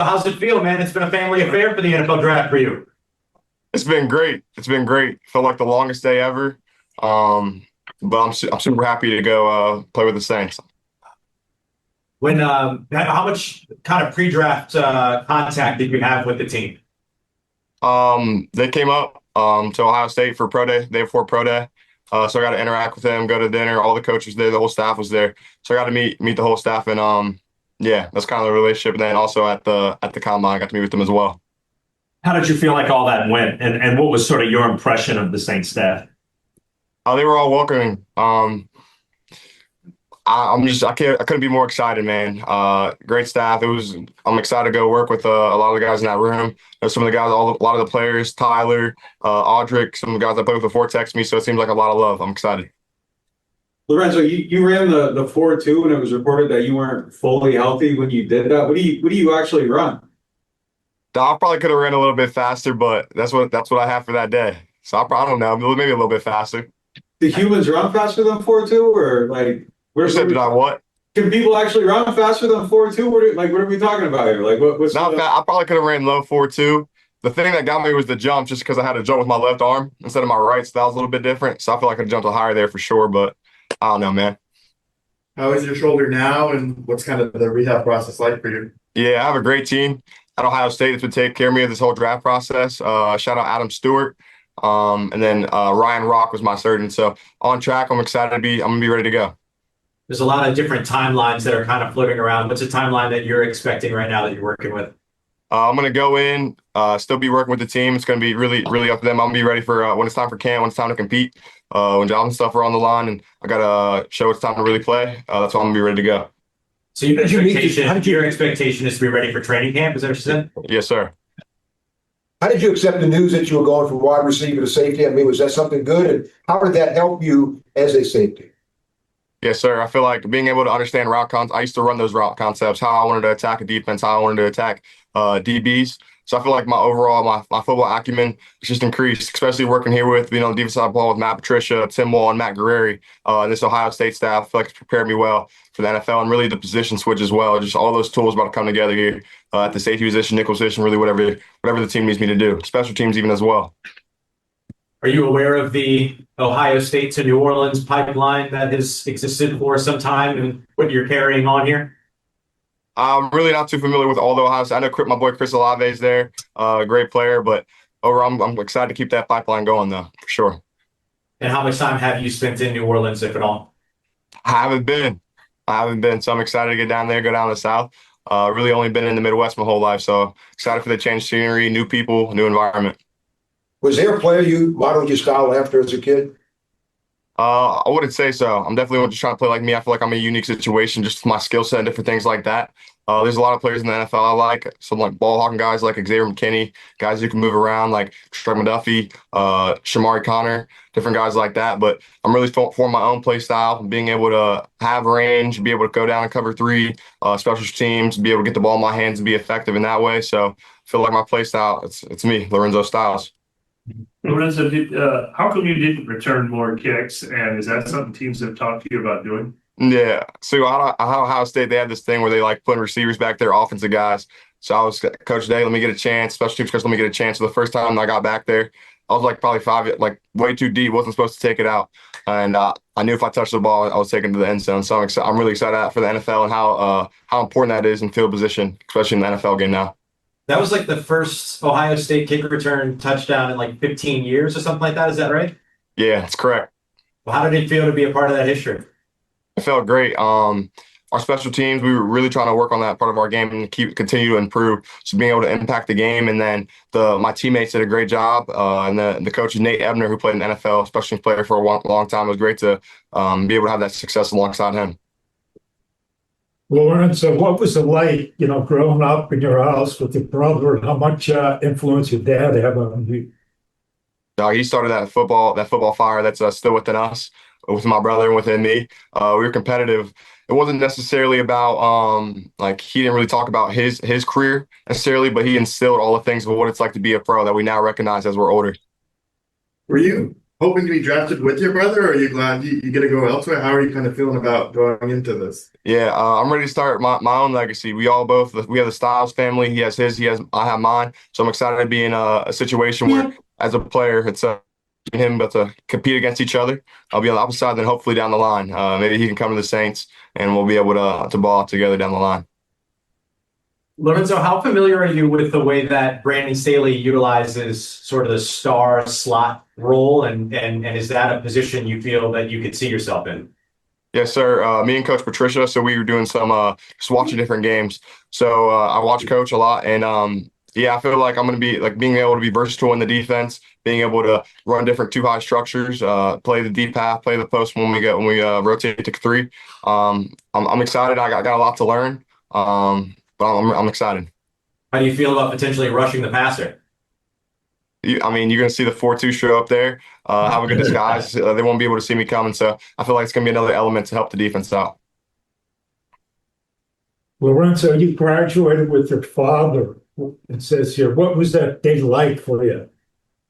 How's it feel, man? It's been a family affair for the NFL draft for you. It's been great. It's been great. Felt like the longest day ever. Um, but I'm super happy to go play with the Saints. How much kind of pre-draft contact did you have with the team? They came up to Ohio State for pro day before pro day. So I got to interact with them, go to dinner. All the coaches there, the whole staff was there. So I got to meet the whole staff, and yeah, that's kind of the relationship. And then also at the combine, I got to meet with them as well. How did you feel like all that went, and what was sort of your impression of the Saints staff? They were all welcoming. I couldn't be more excited, man. Great staff. I'm excited to go work with a lot of the guys in that room. Some of the guys, a lot of the players, Tyler, Audric, some of the guys I played with before text me. So it seems like a lot of love. I'm excited. Lorenzo, you ran the 4.2 and it was reported that you weren't fully healthy when you did that. What do you actually run? I probably could have ran a little bit faster, but that's what I have for that day. So I don't know, maybe a little bit faster. Do humans run faster than 4.2, or like You said, did I what? can people actually run faster than 4.2? What are we talking about here? Like what's Not fast. I probably could have ran low 4.2. The thing that got me was the jump, just because I had to jump with my left arm instead of my right. So that was a little bit different. So I feel like I could jump a higher there for sure, but I don't know, man. How is your shoulder now, and what's kind of the rehab process like for you? Yeah, I have a great team at Ohio State that's been taking care of me this whole draft process. Shout out Adam Stewart. And then Ryan Rock was my surgeon. So on track, I'm gonna be ready to go. There's a lot of different timelines that are kind of floating around. What's a timeline that you're expecting right now that you're working with? I'm gonna go in, still be working with the team. It's gonna be really, really up to them. I'm gonna be ready for when it's time for camp, when it's time to compete, when jobs and stuff are on the line, and I gotta show it's time to really play. That's when I'm gonna be ready to go. So your expectation is to be ready for training camp. Is that what you said? Yes, sir. How did you accept the news that you were going from wide receiver to safety? I mean, was that something good? And how did that help you as a safety? Yes, sir. I feel like being able to understand route concepts. I used to run those route concepts, how I wanted to attack a defense, how I wanted to attack DBs. So I feel like my football acumen has just increased, especially working here with on the defensive side of the ball with Matt Patricia, Tim Wall, and Matt Guerreri. And this Ohio State staff, I feel like it's prepared me well for the NFL and really the position switch as well. Just all those tools about to come together here at the safety position, nickel position, really whatever the team needs me to do, special teams even as well. Are you aware of the Ohio State to New Orleans pipeline that has existed for some time and what you're carrying on here? I'm really not too familiar with all the Ohio State. I know my boy Chris Olave is there, great player, but overall, I'm excited to keep that pipeline going, though, for sure. And how much time have you spent in New Orleans, if at all? I haven't been. So I'm excited to get down there, go down the South. Really only been in the Midwest my whole life, so excited for the change of scenery, new people, new environment. Was there a player you modeled your style after as a kid? I wouldn't say so. I'm definitely just trying to play like me. I feel like I'm in a unique situation, just with my skill set and different things like that. There's a lot of players in the NFL I like. Some like ball hawking guys like Xavier McKinney, guys who can move around like Trey McDuffie, Shamari Connor, different guys like that. But I'm really forming my own play style, being able to have range, be able to go down and cover three, special teams, be able to get the ball in my hands and be effective in that way. So I feel like my play style, it's me, Lorenzo Styles. Lorenzo, how come you didn't return more kicks? And is that something teams have talked to you about doing? Yeah. So Ohio State, they have this thing where they like putting receivers back there, offensive guys. So I was Coach Day, let me get a chance, special teams coach, let me get a chance. So the first time I got back there, I was like probably like way too deep, wasn't supposed to take it out. And I knew if I touched the ball, I was taken to the end zone. So I'm really excited for the NFL and how important that is in field position, especially in the NFL game now. That was like the first Ohio State kick return touchdown in like 15 years or something like that. Is that right? Yeah, that's correct. Well, how did it feel to be a part of that history? It felt great. Our special teams, we were really trying to work on that part of our game and continue to improve. So being able to impact the game, and then my teammates did a great job. And the coach Nate Ebner, who played in the NFL, special teams player for a long time, it was great to be able to have that success alongside him. Lorenzo, what was it like, growing up in your house with your brother? How much influence your dad had on you? He started that football fire that's still within us, with my brother and within me. We were competitive. It wasn't necessarily about like he didn't really talk about his career necessarily, but he instilled all the things of what it's like to be a pro that we now recognize as we're older. For you, hoping to be drafted with your brother, or are you glad you get to go elsewhere? How are you kind of feeling about going into this? Yeah, I'm ready to start my own legacy. We have the Styles family. He has his, I have mine. So I'm excited to be in a situation where, as a player, it's him but to compete against each other. I'll be on the opposite side, then hopefully down the line, maybe he can come to the Saints and we'll be able to ball out together down the line. Lorenzo, how familiar are you with the way that Brandon Staley utilizes sort of the star slot role, and is that a position you feel that you could see yourself in? Yes, sir. Me and Coach Patricia, so we were doing some just watching different games. So I watch Coach a lot, and yeah, I feel like I'm going to be like being able to be versatile in the defense, being able to run different two high structures, play the deep half, play the post when we rotate to three. I'm excited. I got a lot to learn, but I'm excited. How do you feel about potentially rushing the passer? I mean, you're going to see the 4-2 show up there, have a good disguise. They won't be able to see me coming, so I feel like it's going to be another element to help the defense out. Lorenzo, you graduated with your father. It says here, what was that day like for you?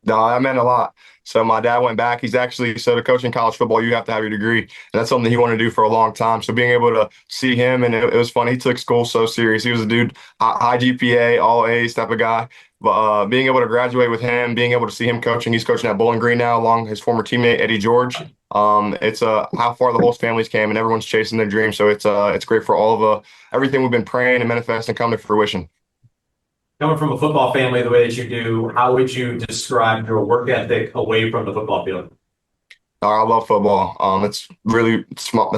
No, that meant a lot. So my dad went back. He's actually so to coach in college football, you have to have your degree, and that's something he wanted to do for a long time. So being able to see him, and it was funny. He took school so serious. He was a dude, high GPA, all A's type of guy. But being able to graduate with him, being able to see him coaching, he's coaching at Bowling Green now, along his former teammate Eddie George. It's how far the whole family's came, and everyone's chasing their dream. So it's great for all of everything we've been praying and manifesting come to fruition. Coming from a football family the way that you do, how would you describe your work ethic away from the football field? I love football. That's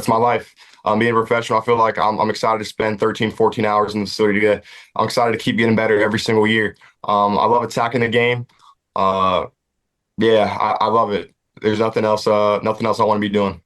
my life. Being a professional, I feel like I'm excited to spend 13, 14 hours in the facility today. I'm excited to keep getting better every single year. I love attacking the game. Uh, yeah, I love it. There's nothing else I want to be doing.